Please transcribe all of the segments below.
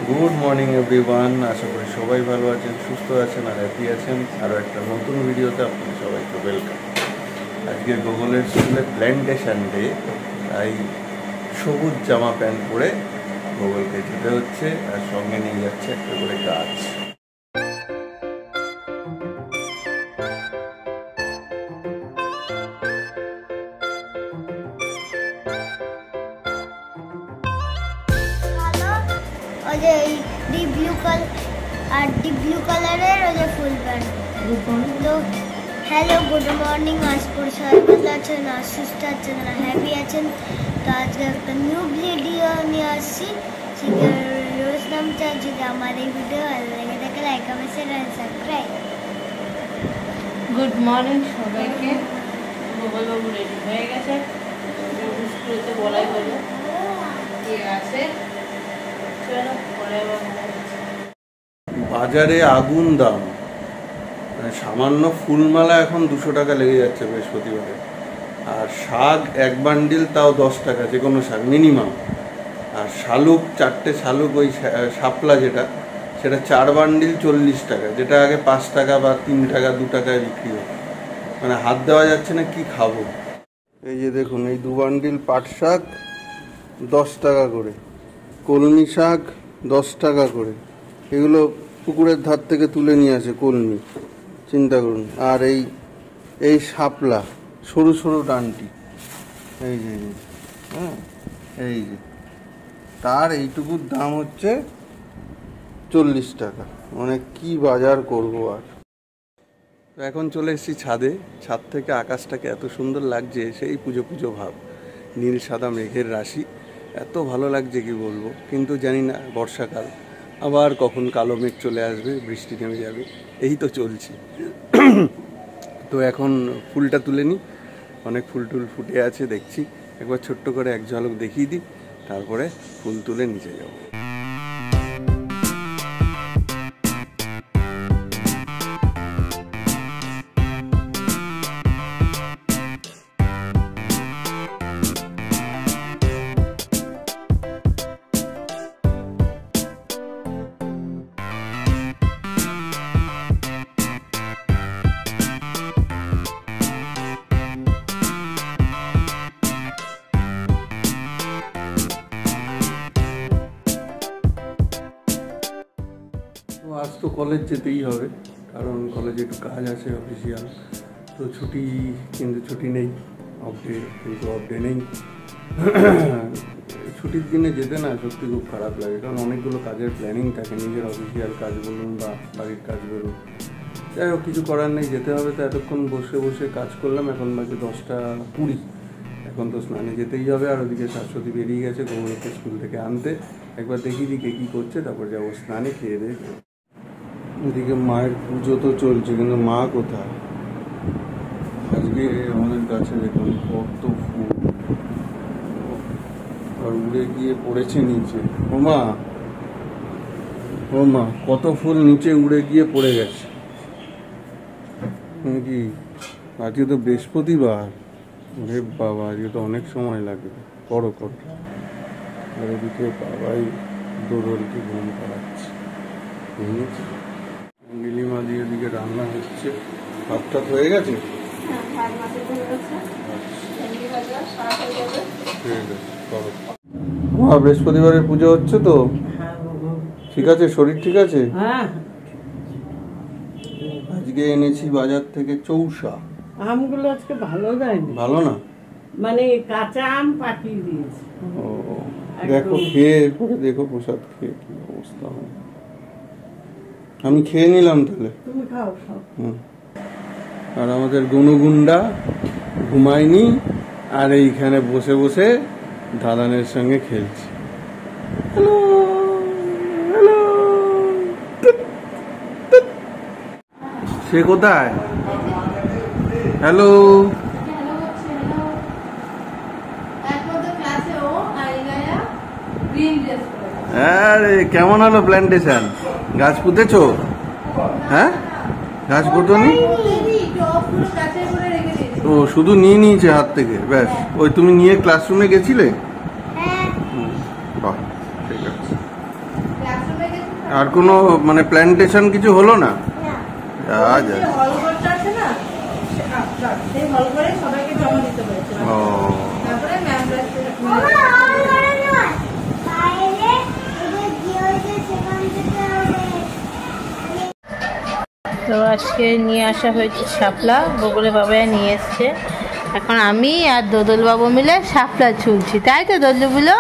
Good morning everyone, আশা করি সবাই ভালো আছেন, সুস্থ আছেন আর হ্যাপি আছেন। আরও একটা নতুন ভিডিওতে আপনাদের সবাইকে ওয়েলকাম। আজকে গুগলের স্কুলে প্ল্যান্টেশন ডে, তাই সবুজ জামা প্যান্ট পরে গুগলকে যেতে হচ্ছে আর সঙ্গে নিয়ে যাচ্ছে একটা করে গাছ। ব্লু কালারের ওই যে ফুল প্যান্ট। তো হ্যালো, গুড মর্নিং। আজ করে সবাই ভালো আছেন আর সুস্থ আছেন আর হ্যাপি আছেন। তো আজকে একটা নিউ ভিডিও নিয়ে আসছি। রোজ নামটা যদি আমার এই ভিডিও ভালো লেগে থাকে লাইক কমেন্ট শেয়ার আর সাবস্ক্রাইব। গুড মর্নিং সবাইকে। গোপালবাবু রেডি হয়ে গেছে, স্কুলেতে বলাই হলো ঠিক আছে। চলো পরে বাজারে আগুন দাম, মানে সামান্য ফুলমালা এখন 200 টাকা লেগে যাচ্ছে বৃহস্পতিবারে। আর শাক এক বান্ডিল তাও 10 টাকা, যে কোনো শাক মিনিমাম। আর শালুক, 4টে শালুক, ওই শাপলা যেটা, সেটা 4 বান্ডিল 40 টাকা, যেটা আগে 5 টাকা বা 3 টাকা 2 টাকায় বিক্রি হতো। মানে হাত দেওয়া যাচ্ছে না, কি খাবো। এই যে দেখুন, এই 2 বান্ডিল পাট শাক 10 টাকা করে, কলমি শাক 10 টাকা করে। এগুলো পুকুরের ধার থেকে তুলে নিয়ে আসে কলমি, চিন্তা করুন। আর এই শাপলা সরু সরু ডানটি, এই যে হ্যাঁ, এই যে তার এইটুকুর দাম হচ্ছে 40 টাকা। মানে কি বাজার করব। আর এখন চলে এসেছি ছাদে। ছাদ থেকে আকাশটাকে এত সুন্দর লাগছে, সেই পুজো পুজো ভাব, নীল সাদা মেঘের রাশি, এত ভালো লাগছে কি বলবো। কিন্তু জানি না বর্ষাকাল, আবার কখন কালো মেঘ চলে আসবে, বৃষ্টি নেমে যাবে, এই তো চলছে। তো এখন ফুলটা তুলে নিই, অনেক ফুল টুল ফুটে আছে দেখছি, একবার ছোট্ট করে এক ঝলক দেখিয়ে দিই, তারপরে ফুল তুলে নিচে যাব। আজ তো কলেজ যেতেই হবে, কারণ কলেজে একটু কাজ আছে অফিসিয়াল। তো ছুটি, কিন্তু ছুটি নেই, অফ ডে কিন্তু অফ ডে নেই। ছুটির দিনে যেতে না সত্যি খুব খারাপ লাগে, কারণ অনেকগুলো কাজের প্ল্যানিং থাকে, নিজের অফিসিয়াল কাজ বলুন বা বাড়ির কাজ বলুন। যাই হোক, কিছু করার নেই, যেতে হবে। তো এতক্ষণ বসে বসে কাজ করলাম, এখন বাজে 10:20। এখন তো স্নানে যেতেই হবে। আর ওদিকে শাশ্বতী বেরিয়ে গেছে গৌরবকে স্কুল থেকে আনতে। একবার দেখি দিকে কী করছে, তারপর যাবো স্নানে, খেয়ে দিয়ে। এদিকে মায়ের পুজো তো চলছে, কিন্তু মা কোথায়? আজকে আমাদের কাছে দেখুন কত ফুল, আর উড়ে গিয়ে পড়েছে নিচে। ও মা, কত ফুল নিচে উড়ে গিয়ে পড়ে গেছে। কি আজকে তো বৃহস্পতিবার, ওরে বাবা, আজকে তো অনেক সময় লাগবে। করো। আর এদিকে বাবাই দোরলকে ঘুম পাড়াচ্ছে। নীলিমা দিয়ে এদিকে রান্না হচ্ছে। ভাতটা হয়ে গেছে, বৃহস্পতিবারের পুজো হচ্ছে তো ঠিক আছে, শরীর ঠিক আছে? আজকে এনেছি বাজার থেকে চৌসা। আমগুলো আজকে ভালো যায়নি। ভালো না, মানে কাঁচা আম পাঠিয়ে দিয়েছে। ও দেখো, খেয়ে দেখো, প্রসাদ খেয়ে কি অবস্থা হয়। আমি খেয়ে নিলাম তাহলে, তুমি খাও। আর আমাদের গুনুগুন্ডা ঘুমায়নি, আর এইখানে বসে বসে দাদানের সঙ্গে খেলছি। সে কোথায়? হ্যালো, আরে কেমন হলো প্ল্যান্টেশন? গাছ পুঁতেছো? হ্যাঁ, গাছ পুঁতোনি? ও শুধু নিয়ে নিয়েছে হাত থেকে, ব্যাস। ওই তুমি নিয়ে ক্লাসরুমে গেছিলে? হ্যাঁ। বাহ, ঠিক আছে। আর কোনো মানে প্ল্যান্টেশন কিছু হলো না? যা যা। ও তো আজকে নিয়ে আসা হয়েছে শাপলা, বগুলে বাবা নিয়ে এসছে। এখন আমি আর দোদল বাবু মিলে শাপলা ছুলছি, তাই তো দোদলগুলো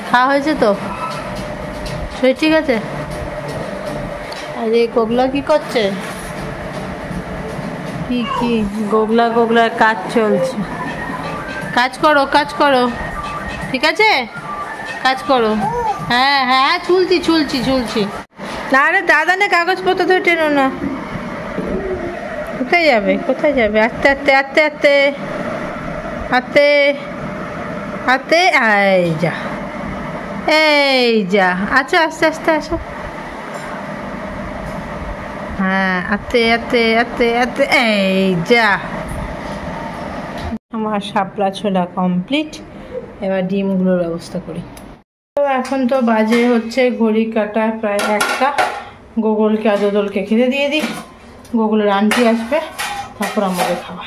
খাওয়া হয়েছে তো? ঠিক আছে। আর এই গোগলা কি করছে? কি গোগলার কাজ চলছে। কাজ করো ঠিক আছে, কাজ করো। হ্যাঁ ছুলছি। না রে দাদা না, কাগজপত্র তো টেনো না। কোথায় যাবে? আস্তে এই যা আচ্ছা, আস্তে আসো। হ্যাঁ আস্তে এই যা। আমার শাপলা ছোলা কমপ্লিট। এবার ডিমগুলোর ব্যবস্থা করি। তো এখন তো বাজে হচ্ছে ঘড়ি কাটায় প্রায় 1টা। গোগলকে আর দোদলকে খেতে দিয়ে দিই। গোগলের আন্টি আসবে, তারপর আমাদের খাওয়া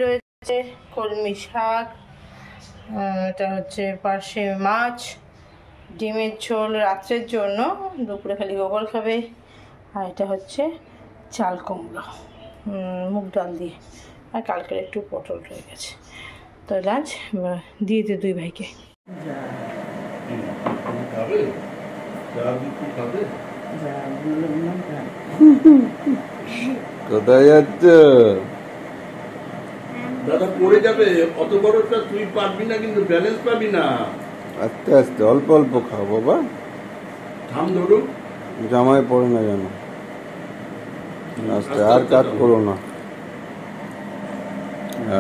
রয়েছে। কলমি শাক, এটা হচ্ছে পার্শে মাছ, ডিমের ঝোল রাত্রের জন্য, দুপুরে খালি গোগল খাবে। আর এটা হচ্ছে চাল কুমড়ো মুগ ডাল দিয়ে, আর কালকের একটু পটল রয়ে গেছে। তো লাঞ্চ দিয়ে দে 2 ভাইকে। কোথায় যাচ্ছ? দাদা পড়ে যাবে, অত বড়টা তুই পারবি না, কিন্তু ব্যালেন্স পাবি না। আস্তে অল্প খাও বাবা। থাম ধরু, জামায় পড়ে না যেন। আস্তে, আর কাজ করো না।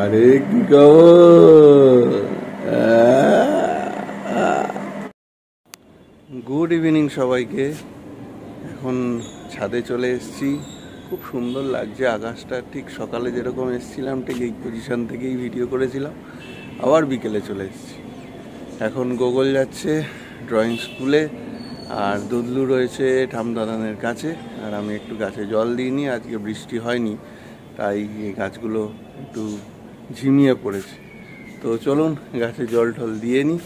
আরে কি গুড ইভিনিং সবাইকে। এখন ছাদে চলে এসেছি, খুব সুন্দর লাগছে আকাশটা। ঠিক সকালে যেরকম এসেছিলাম ঠিক এই পজিশন থেকেই ভিডিও করেছিলাম, আবার বিকেলে চলে এসেছি। এখন গোগল যাচ্ছে ড্রয়িং স্কুলে, আর দুদলু রয়েছে ঠামদাদানের কাছে। আর আমি একটু গাছে জল দিইনি, আজকে বৃষ্টি হয়নি, তাই এই গাছগুলো একটু ঝিমিয়ে পড়েছে। তো চলুন গাছে জল ঠল দিয়ে নিই,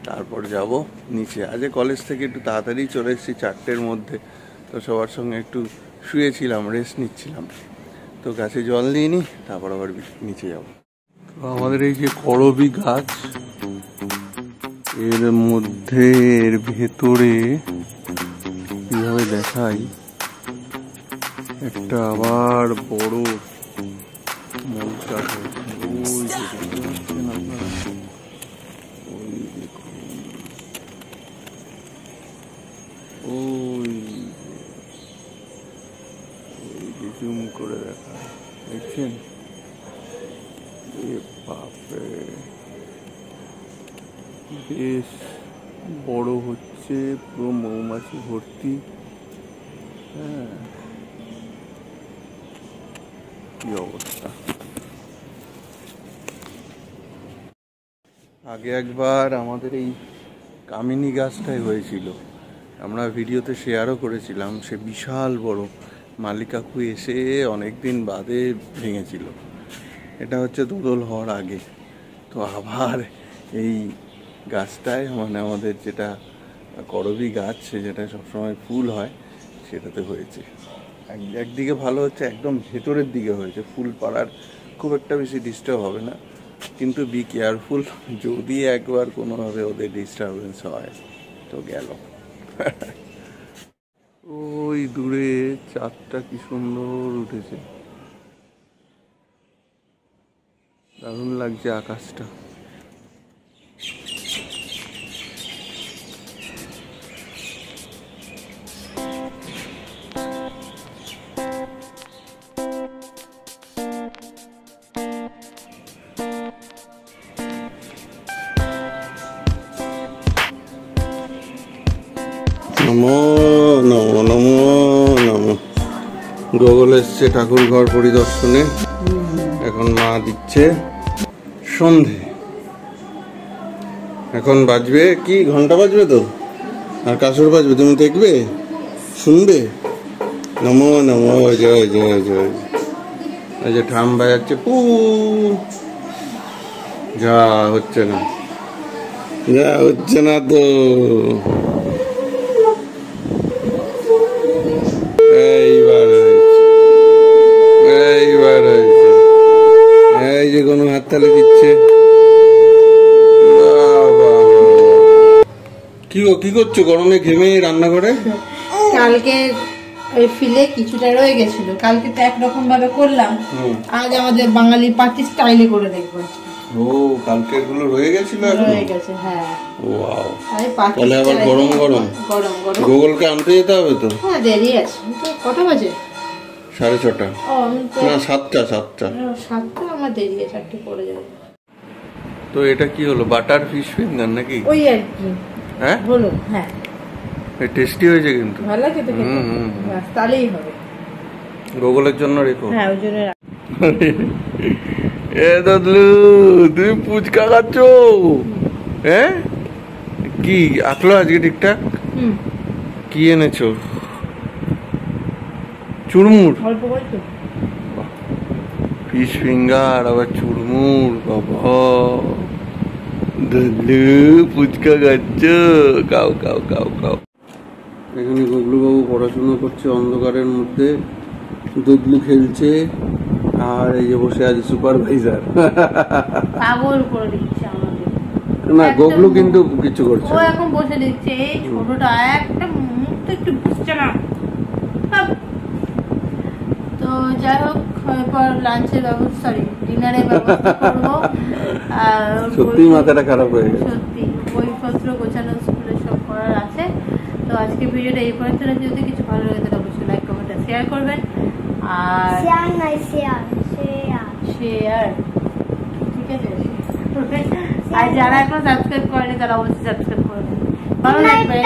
তারপর যাব নিচে। আজ কলেজ থেকে একটু তাড়াতাড়ি চলে এসেছি 4টের মধ্যে। তো সবার সঙ্গে একটু শুয়েছিলাম, রেস্ট নিচ্ছিলাম। তো গাছে জল দিয়ে নিই, তারপর আবার নিচে যাব। তো আমাদের এই যে করবী গাছ, এর মধ্যে এর ভেতরে কিভাবে দেখাই, একটা আবার বড় মৌচা হয়েছে। ওই যে দেখতে পাচ্ছেন আপনারা, ওই দেখুন, ওই যে জুম করে দেখা, দেখছেন? বাপরে, বেশ বড় হচ্ছে, পুরো মৌমাছি ভর্তি। হ্যাঁ, কি অবস্থা। আগে একবার আমাদের এই কামিনী গাছটাই হয়েছিল, আমরা ভিডিওতে শেয়ারও করেছিলাম। সে বিশাল বড়, মালিক কাকু এসে অনেকদিন বাদে ভেঙেছিল। এটা হচ্ছে দোদল হওয়ার আগে। তো আবার এই গাছটায়, মানে আমাদের যেটা করবী গাছ, যেটা সবসময় ফুল হয়, সেটাতে হয়েছে। একদিকে ভালো হচ্ছে, একদম ভেতরের দিকে হয়েছে। ফুল পাড়ার খুব একটা বেশি ডিস্টার্ব হবে না, কিন্তু বি কেয়ারফুল, যদি একবার কোনোভাবে ওদের ডিস্টারবেন্স হয় তো গেল। ওই দূরে চাঁদটা কি সুন্দর উঠেছে, দারুণ লাগছে আকাশটা। নমো নমো নমো নমো। গোগল এসছে ঠাকুর ঘর পরিদর্শনে। এখন মা দিচ্ছে সন্ধে। এখন বাজবে কি, ঘন্টা বাজবে তো? আর কাসর বাজবে, তুমি দেখবে, শুনবে? নমো নমো জয় জয় জয়। এই যে ঠাম বাজাচ্ছে, পু, যা হচ্ছে না, যা হচ্ছে না তো। এইবার হয়েছে, এই যে কোনো হাততালি দিচ্ছে। কি করছো গরমে ঘেমে রান্নাঘরে? কালকে ওই ফিলে কিছুটা রয়ে গেছিল, কালকে তো একরকম ভাবে করলাম, আজ আমাদের বাঙালি পার্টি স্টাইলে করে দেখবো। ও, কালকের গুলো রয়ে গেছিল, রয়ে গেছে, হ্যাঁ। ওয়াও, তাহলে আবার গরম গরম গুগলকে আনতে যেতে হবে তো? হ্যাঁ, দেরি আছে। কটা বাজে? 6:30। না, 7টা। 7টা আমার দেরি আছে, 4টে পড়ে যাবে। তো এটা কি হলো, বাটার ফিশ ফিঙ্গার নাকি? ওই আর কি, হ্যাঁ হলো। হ্যাঁ, টেস্টি হয়েছে কিন্তু, ভালো লাগে তো খেতে। বাস, তাহলেই হবে। গুগলের জন্য রেখো। হ্যাঁ, ওই জন্য। এ দাদলু, তুমি পুচকা খাচ্ছ? হ্যাঁ, কি আঁকলো আজকে ঠিকঠাক? কি এনেছো? চুরমুর, ফিশ ফিঙ্গার, আবার চুরমুর। বাবা, দাদলু পুচকা খাচ্ছ, খাও খাও খাও খাও। এখানে গুগলু বাবু পড়াশোনা করছে অন্ধকারের মধ্যে, দুদলু খেলছে, আর এই যে বসে আছে সুপারভাইজার। পাগল করে দিচ্ছে আমাদের। না, গুগলু কিন্তু কিছু করছে, ও এখন বসে দিচ্ছে। এই ছোটটা একটা মুখ তো একটু বুঝছে না। তো যাই হোক, এরপর লাঞ্চের ব্যবস্থা, সরি ডিনারের ব্যবস্থা করবো। সত্যি মাথাটা খারাপ হয়ে গেছে, সত্যি বইপত্র গোছানো, স্কুলের সব করার আছে। তো আজকে ভিডিওটা এই পর্যন্ত। যদি কিছু ভালো লাগে তাহলে অবশ্যই লাইক কমেন্ট শেয়ার করবেন। আর শেয়ার, ঠিক আছে। আর যারা এখন সাবস্ক্রাইব করেনি তারা অবশ্যই সাবস্ক্রাইব করবেন। ভালো লাগবে।